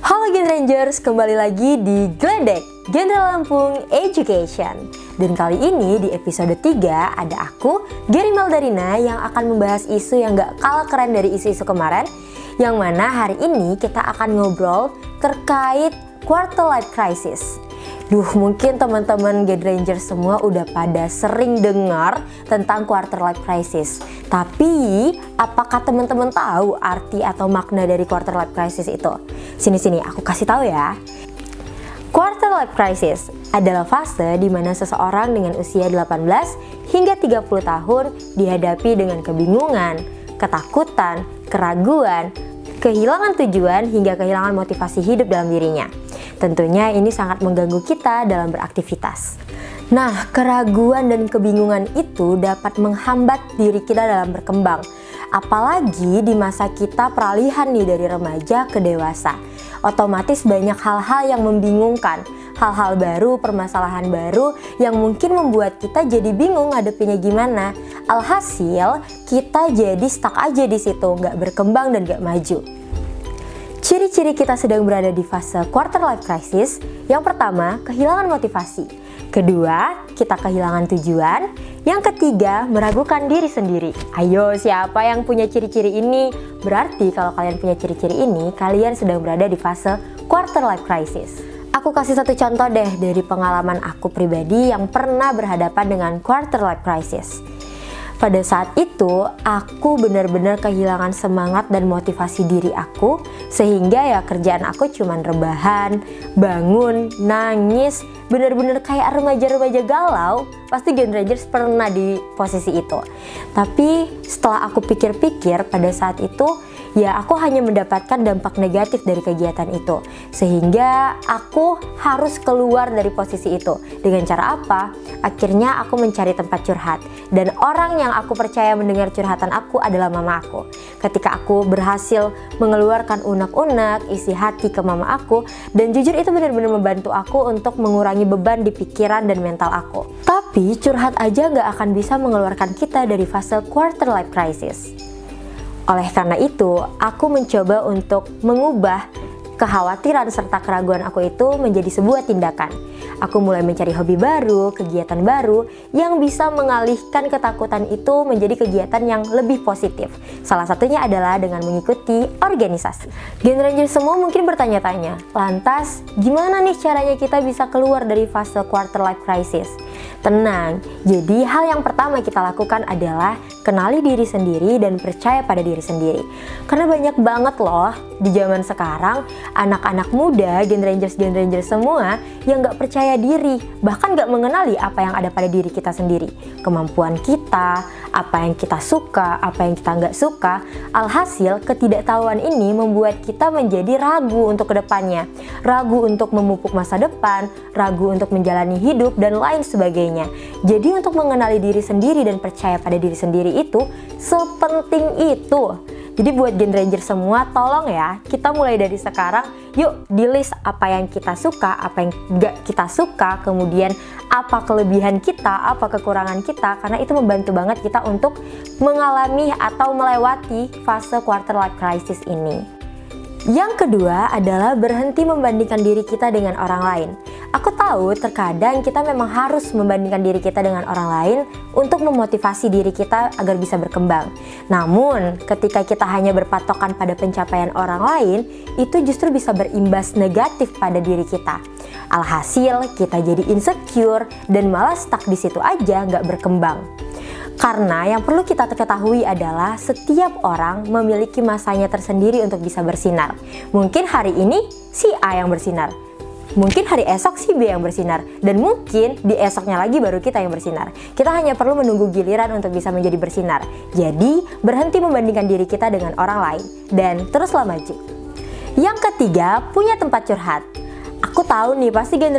Halo Gen Rangers, kembali lagi di Gledek, Genre Lampung Education. Dan kali ini di episode 3 ada aku, Geri Maldarina, yang akan membahas isu yang gak kalah keren dari isu-isu kemarin. Yang mana hari ini kita akan ngobrol terkait quarter life crisis. Mungkin teman-teman Gen Rangers semua udah pada sering dengar tentang quarter life crisis. Tapi, apakah teman-teman tahu arti atau makna dari quarter life crisis itu? Sini aku kasih tahu ya. Quarter life crisis adalah fase di mana seseorang dengan usia 18 hingga 30 tahun dihadapi dengan kebingungan, ketakutan, keraguan, kehilangan tujuan hingga kehilangan motivasi hidup dalam dirinya. Tentunya ini sangat mengganggu kita dalam beraktivitas. Nah, keraguan dan kebingungan itu dapat menghambat diri kita dalam berkembang. Apalagi di masa kita peralihan nih dari remaja ke dewasa. Otomatis banyak hal-hal yang membingungkan. Hal-hal baru, permasalahan baru yang mungkin membuat kita jadi bingung ngadepinnya gimana. Alhasil, kita jadi stuck aja di situ, nggak berkembang dan nggak maju. Ciri-ciri kita sedang berada di fase quarter life crisis. Yang pertama, kehilangan motivasi. Kedua, kita kehilangan tujuan. Yang ketiga, meragukan diri sendiri. Ayo, siapa yang punya ciri-ciri ini? Berarti kalau kalian punya ciri-ciri ini, kalian sedang berada di fase quarter life crisis. Aku kasih satu contoh deh dari pengalaman aku pribadi yang pernah berhadapan dengan quarter life crisis. Pada saat itu, aku benar-benar kehilangan semangat dan motivasi diri aku, sehingga ya kerjaan aku cuman rebahan, bangun, nangis, benar-benar kayak remaja-remaja galau. Pasti Gen Rangers pernah di posisi itu. Tapi setelah aku pikir-pikir pada saat itu, ya aku hanya mendapatkan dampak negatif dari kegiatan itu. Sehingga aku harus keluar dari posisi itu. Dengan cara apa? Akhirnya aku mencari tempat curhat. Dan orang yang aku percaya mendengar curhatan aku adalah mama aku. Ketika aku berhasil mengeluarkan unek-unek isi hati ke mama aku, dan jujur itu benar-benar membantu aku untuk mengurangi beban di pikiran dan mental aku. Tapi curhat aja gak akan bisa mengeluarkan kita dari fase quarter life crisis. Oleh karena itu, aku mencoba untuk mengubah kekhawatiran serta keraguan aku itu menjadi sebuah tindakan. Aku mulai mencari hobi baru, kegiatan baru yang bisa mengalihkan ketakutan itu menjadi kegiatan yang lebih positif. Salah satunya adalah dengan mengikuti organisasi. Gen Rangers semua mungkin bertanya-tanya, lantas gimana nih caranya kita bisa keluar dari fase quarter life crisis? Tenang, jadi hal yang pertama kita lakukan adalah kenali diri sendiri dan percaya pada diri sendiri. Karena banyak banget loh di zaman sekarang anak-anak muda, Gen Rangers semua yang gak percaya diri, bahkan gak mengenali apa yang ada pada diri kita sendiri, kemampuan kita, apa yang kita suka, apa yang kita gak suka. Alhasil ketidaktahuan ini membuat kita menjadi ragu untuk kedepannya, ragu untuk memupuk masa depan, ragu untuk menjalani hidup dan lain sebagainya. Jadi untuk mengenali diri sendiri dan percaya pada diri sendiri itu sepenting itu. Jadi buat Gen Ranger semua, tolong ya, kita mulai dari sekarang, yuk di list apa yang kita suka, apa yang gak kita suka, kemudian apa kelebihan kita, apa kekurangan kita, karena itu membantu banget kita untuk mengalami atau melewati fase quarter life crisis ini. Yang kedua adalah berhenti membandingkan diri kita dengan orang lain. Aku tahu terkadang kita memang harus membandingkan diri kita dengan orang lain untuk memotivasi diri kita agar bisa berkembang. Namun, ketika kita hanya berpatokan pada pencapaian orang lain, itu justru bisa berimbas negatif pada diri kita. Alhasil, kita jadi insecure dan malah stuck di situ aja, nggak berkembang. Karena yang perlu kita ketahui adalah setiap orang memiliki masanya tersendiri untuk bisa bersinar. Mungkin hari ini si A yang bersinar, mungkin hari esok si B yang bersinar, dan mungkin di esoknya lagi baru kita yang bersinar. Kita hanya perlu menunggu giliran untuk bisa menjadi bersinar. Jadi berhenti membandingkan diri kita dengan orang lain dan teruslah maju. Yang ketiga, punya tempat curhat. Aku tahu nih pasti Gen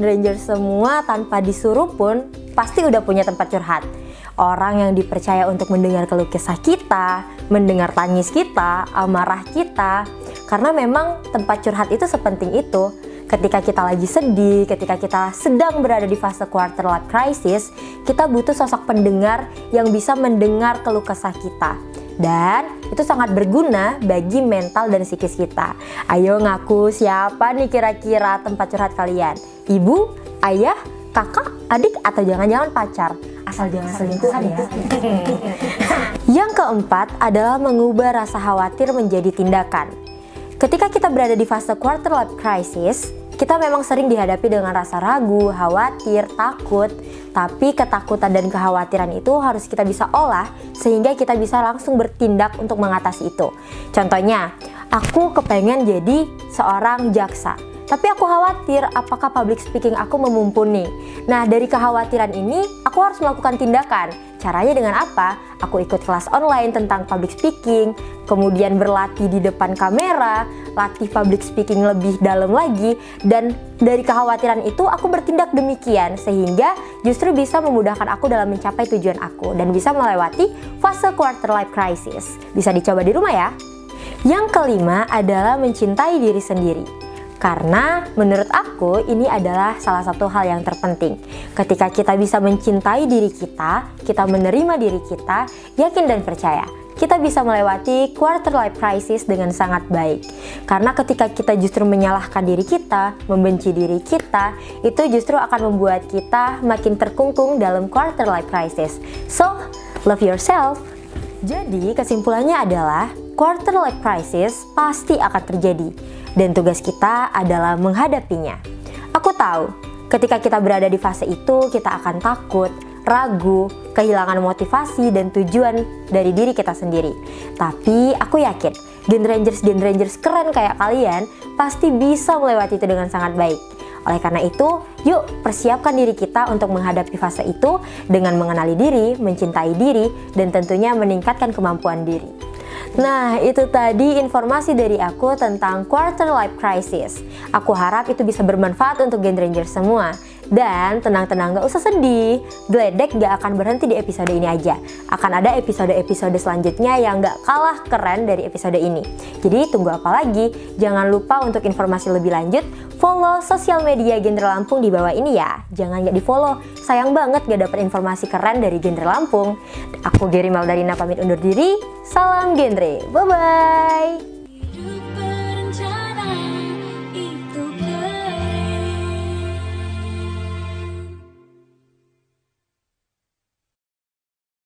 Rangers semua tanpa disuruh pun pasti udah punya tempat curhat. Orang yang dipercaya untuk mendengar keluh kesah kita, mendengar tangis kita, amarah kita. Karena memang tempat curhat itu sepenting itu. Ketika kita lagi sedih, ketika kita sedang berada di fase quarter life crisis, kita butuh sosok pendengar yang bisa mendengar keluh kesah kita. Dan itu sangat berguna bagi mental dan psikis kita. Ayo ngaku, siapa nih kira-kira tempat curhat kalian? Ibu, ayah, kakak, adik, atau jangan-jangan pacar? Asal jangan selingkuhan ya. Yang keempat adalah mengubah rasa khawatir menjadi tindakan. Ketika kita berada di fase quarter life crisis, kita memang sering dihadapi dengan rasa ragu, khawatir, takut. Tapi ketakutan dan kekhawatiran itu harus kita bisa olah sehingga kita bisa langsung bertindak untuk mengatasi itu. Contohnya, aku kepengen jadi seorang jaksa, tapi aku khawatir apakah public speaking aku mumpuni. Nah, dari kekhawatiran ini aku harus melakukan tindakan. Caranya dengan apa? Aku ikut kelas online tentang public speaking, kemudian berlatih di depan kamera, latih public speaking lebih dalam lagi, dan dari kekhawatiran itu aku bertindak demikian sehingga justru bisa memudahkan aku dalam mencapai tujuan aku dan bisa melewati fase quarter life crisis. Bisa dicoba di rumah ya. Yang kelima adalah mencintai diri sendiri. Karena menurut aku ini adalah salah satu hal yang terpenting. Ketika kita bisa mencintai diri kita menerima diri kita, yakin dan percaya, kita bisa melewati quarter life crisis dengan sangat baik. Karena ketika kita justru menyalahkan diri kita, membenci diri kita, itu justru akan membuat kita makin terkungkung dalam quarter life crisis. So, love yourself. Jadi kesimpulannya adalah quarter life crisis pasti akan terjadi dan tugas kita adalah menghadapinya. Aku tahu ketika kita berada di fase itu kita akan takut, ragu, kehilangan motivasi dan tujuan dari diri kita sendiri. Tapi aku yakin Gen Rangers keren kayak kalian pasti bisa melewati itu dengan sangat baik. Oleh karena itu, yuk persiapkan diri kita untuk menghadapi fase itu dengan mengenali diri, mencintai diri, dan tentunya meningkatkan kemampuan diri. Nah, itu tadi informasi dari aku tentang quarter life crisis. Aku harap itu bisa bermanfaat untuk Gen Ranger semua. Dan tenang-tenang, gak usah sedih. Gledek gak akan berhenti di episode ini aja. Akan ada episode-episode selanjutnya yang gak kalah keren dari episode ini. Jadi tunggu apa lagi? Jangan lupa untuk informasi lebih lanjut, follow sosial media Genre Lampung di bawah ini ya. Jangan gak di follow, sayang banget gak dapat informasi keren dari Genre Lampung. Aku Geri Maldarina pamit undur diri. Salam genre, bye-bye.